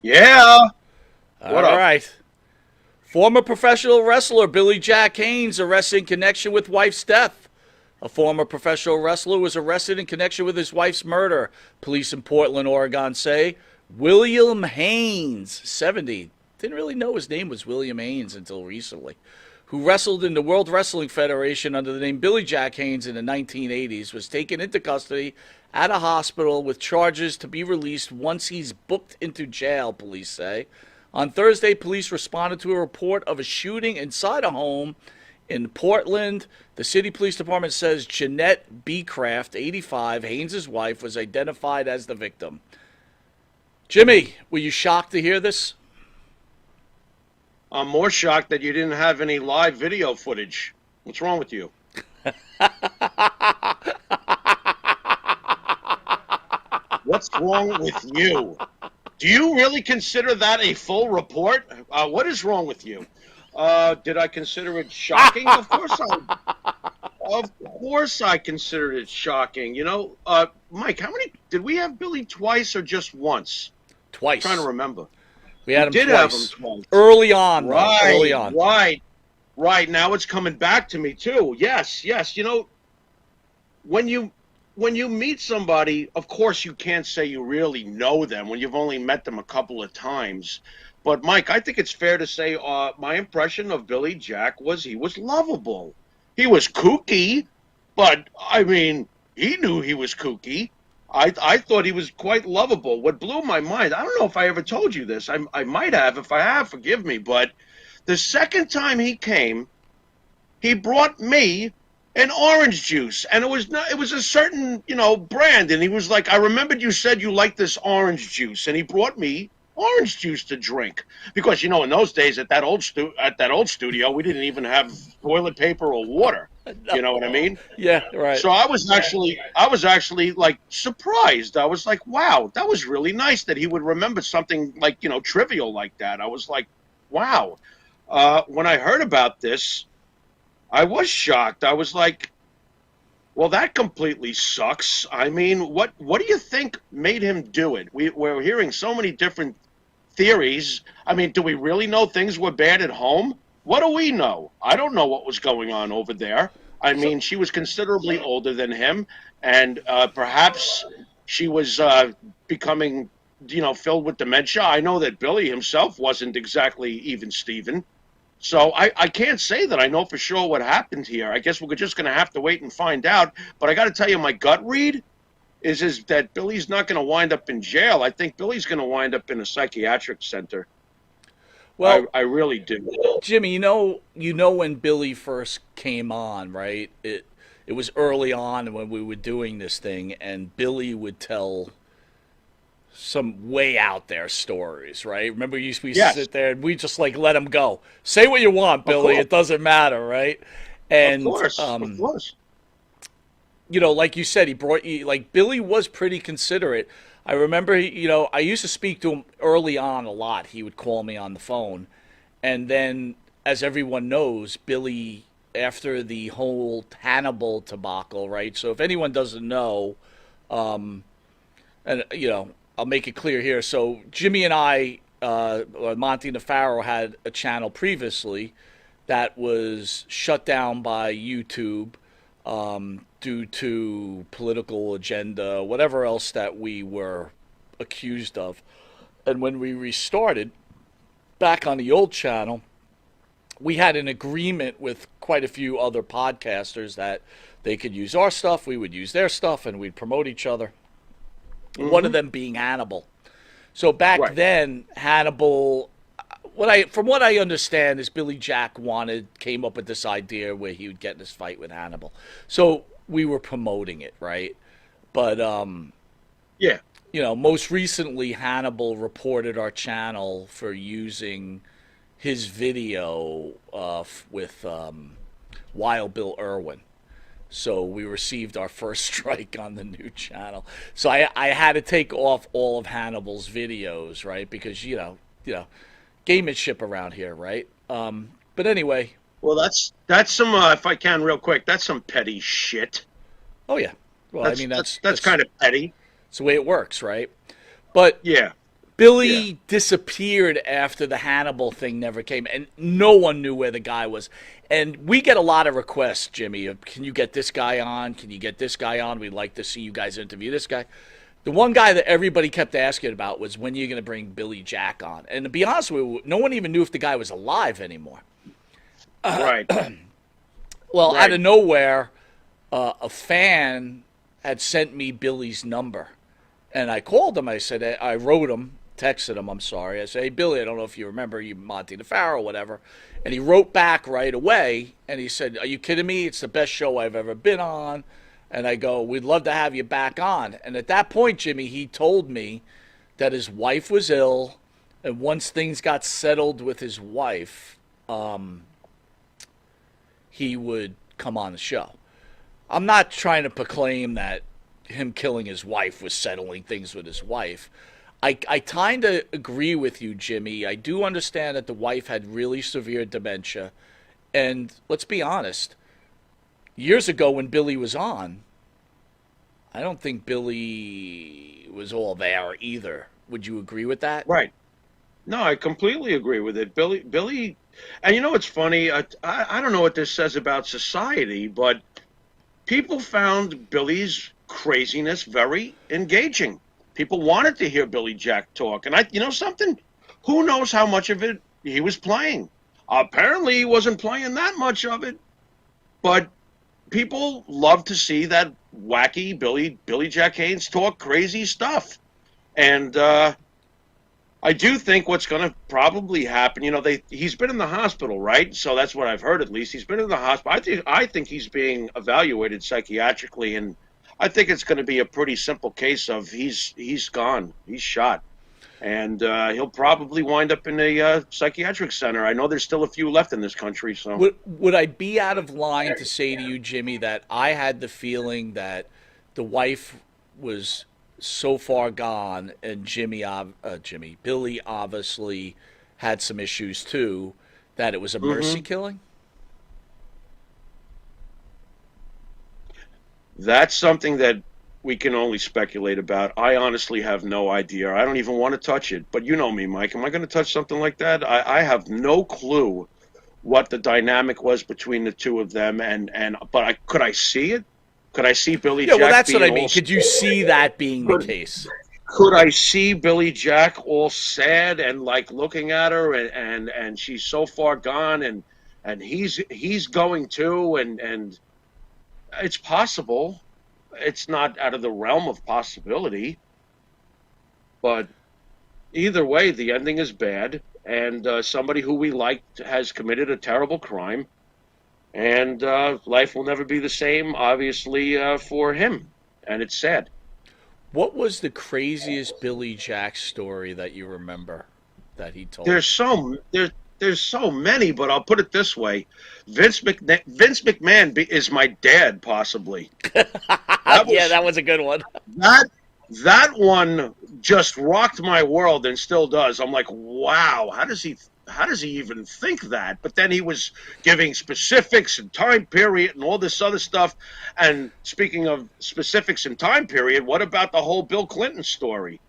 Yeah. All What up? right. Former professional wrestler Billy Jack Haynes arrested in connection with wife's death. A former professional wrestler was arrested in connection with his wife's murder. Police in Portland, Oregon say William Haynes, 70, didn't really know his name was William Haynes until recently, who wrestled in the World Wrestling Federation under the name Billy Jack Haynes in the 1980s, was taken into custody at a hospital with charges to be released once he's booked into jail, police say. On Thursday, police responded to a report of a shooting inside a home in Portland. The city police department says Jeanette Beecraft, 85, Haynes' wife, was identified as the victim. Jimmy, were you shocked to hear this? I'm more shocked that you didn't have any live video footage. What's wrong with you? What's wrong with you? Do you really consider that a full report? What is wrong with you? Did I consider it shocking? Of course I considered it shocking. Mike, how many did we have Billy twice or just once? I'm trying to Twice. remember. We We had him did have him twice. twice. Early on, though. Early Right, on. right, right. Now it's coming back to me too. Yes, yes. When you when you meet somebody, of course you can't say you really know them when you've only met them a couple of times. But Mike, I think it's fair to say my impression of Billy Jack was he was lovable. He was kooky, but I mean, he knew he was kooky. I thought he was quite lovable. What blew my mind, I don't know if I ever told you this. I might have. If I have, forgive me. But the second time he came, he brought me an orange juice, and it was a certain brand, and he was like, I remembered you said you liked this orange juice, and he brought me orange juice to drink because in those days at that old studio we didn't even have toilet paper or water. You know what I mean? Yeah, right. So I was actually like surprised. I was like, wow, that was really nice that he would remember something like trivial like that. I was like, wow. When I heard about this, I was shocked. I was like, well, that completely sucks. I mean, what do you think made him do it? We're hearing so many different theories. I mean, do we really know things were bad at home? What do we know? I don't know what was going on over there. I So, mean, she was considerably older than him, and perhaps she was becoming, filled with dementia. I know that Billy himself wasn't exactly even Steven. So I can't say that I know for sure what happened here. I guess we're just going to have to wait and find out. But I got to tell you, my gut read is that Billy's not going to wind up in jail. I think Billy's going to wind up in a psychiatric center. I, well, I really do. Jimmy, you know when Billy first came on, right? It was early on when we were doing this thing, and Billy would tell some way out there stories, right? Remember, we used to Yes, sit there and we just like let him go. Say what you want, of Billy. course, It doesn't matter, right? of And course, of course. like you said, he brought you like Billy was pretty considerate. I remember, I used to speak to him early on a lot. He would call me on the phone, and then, as everyone knows, Billy after the whole Hannibal debacle, right? So if anyone doesn't know, and I'll make it clear here. So Jimmy and I, Monty and the Pharaoh, had a channel previously that was shut down by YouTube due to political agenda, whatever else that we were accused of. And when we restarted back on the old channel, we had an agreement with quite a few other podcasters that they could use our stuff, we would use their stuff, and we'd promote each other. One of Hmm. them being Hannibal. So back Right. then, Hannibal, from what I understand, is Billy Jack came up with this idea where he would get in this fight with Hannibal. So we were promoting it, right? But Yeah. most recently, Hannibal reported our channel for using his video with Wild Bill Irwin. So we received our first strike on the new channel. So I had to take off all of Hannibal's videos, right? Because gamemanship around here, right? But anyway, Well, that's some. If I can, real quick, that's some petty shit. oh yeah. Well, I That's mean that's that's that's that's kind of petty. it's the way it works, right? But Yeah. Billy disappeared after the Hannibal thing never came, and no one knew where the guy was. And we get a lot of requests, Jimmy, of, can you get this guy on? Can you get this guy on? We'd like to see you guys interview this guy. The one guy that everybody kept asking about was, when are you going to bring Billy Jack on? And to be honest with you, no one even knew if the guy was alive anymore. Right. Well, Right. out of nowhere, a fan had sent me Billy's number. And I called him. I said, I wrote him, texted him, I'm sorry. I said, hey, Billy, I don't know if you remember, you Monty the Pharaoh or whatever. And he wrote back right away, and he said, are you kidding me? It's the best show I've ever been on. And I go, we'd love to have you back on. And at that point, Jimmy, he told me that his wife was ill, and once things got settled with his wife, he would come on the show. I'm not trying to proclaim that him killing his wife was settling things with his wife. I kind of agree with you, Jimmy. I do understand that the wife had really severe dementia. And let's be honest, years ago when Billy was on, I don't think Billy was all there either. Would you agree with that? Right. No, I completely agree with it. Billy, and you know what's funny? I don't know what this says about society, but people found Billy's craziness very engaging. People wanted to hear Billy Jack talk. And you know something? Who knows how much of it he was playing? Apparently he wasn't playing that much of it. But people love to see that wacky Billy Jack Haynes talk crazy stuff. And I do think what's going to probably happen, you know, he's been in the hospital, right? So that's what I've heard, at least. He's been in the hospital. I think he's being evaluated psychiatrically, and I think it's going to be a pretty simple case of he's gone, he's shot, and he'll probably wind up in a psychiatric center. I know there's still a few left in this country. So would I be out of line to say to you, Jimmy, that I had the feeling that the wife was so far gone, and Billy obviously had some issues too, that it was a mercy killing? That's something that we can only speculate about. I honestly have no idea. I don't even want to touch it. But you know me, Mike. Am I going to touch something like that? I have no clue what the dynamic was between the two of them. But could I see it? Could I see Billy Jack? Yeah, well, that's what I mean. Could you see that being the case? Could I see Billy Jack all sad and like looking at her, and she's so far gone, and he's going too, and it's possible. It's not out of the realm of possibility. But either way, the ending is bad, and somebody who we liked has committed a terrible crime, and life will never be the same, obviously, for him, and it's sad. What was the craziest Billy Jack story that you remember that he told? There's so many, but I'll put it this way: Vince McMahon is my dad, possibly. That was a good one. That one just rocked my world and still does. I'm like, wow, how does he even think that? But then he was giving specifics and time period and all this other stuff. And speaking of specifics and time period, what about the whole Bill Clinton story?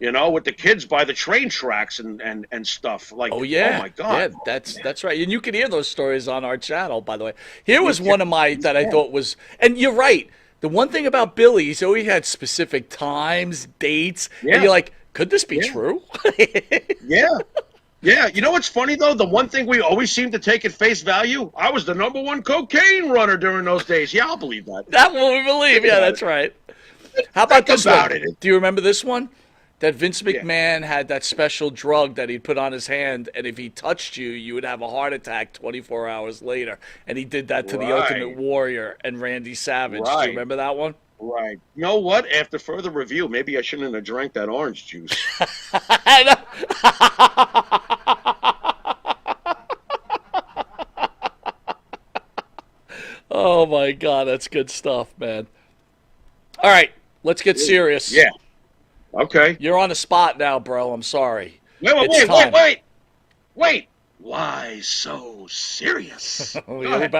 You know, with the kids by the train tracks and stuff. Like, oh my God. Yeah, that's right. And you can hear those stories on our channel, by the way. Here was one of my that I thought was, and you're right. The one thing about Billy, he's always had specific times, dates, and you're like, could this be true? Yeah. Yeah, you know what's funny, though? The one thing we always seem to take at face value, I was the #1 cocaine runner during those days. Yeah, I'll believe that. That one we believe. Yeah, that's right. How about this one? Do you remember this one? That Vince McMahon had that special drug that he'd put on his hand, and if he touched you, you would have a heart attack 24 hours later. And he did that to the Ultimate Warrior and Randy Savage. Do you remember that one? Right. You know what? After further review, maybe I shouldn't have drank that orange juice. Oh, my God. That's good stuff, man. All right. Let's get serious. Yeah. Okay. You're on the spot now, bro. I'm sorry. Wait. Why so serious? We're about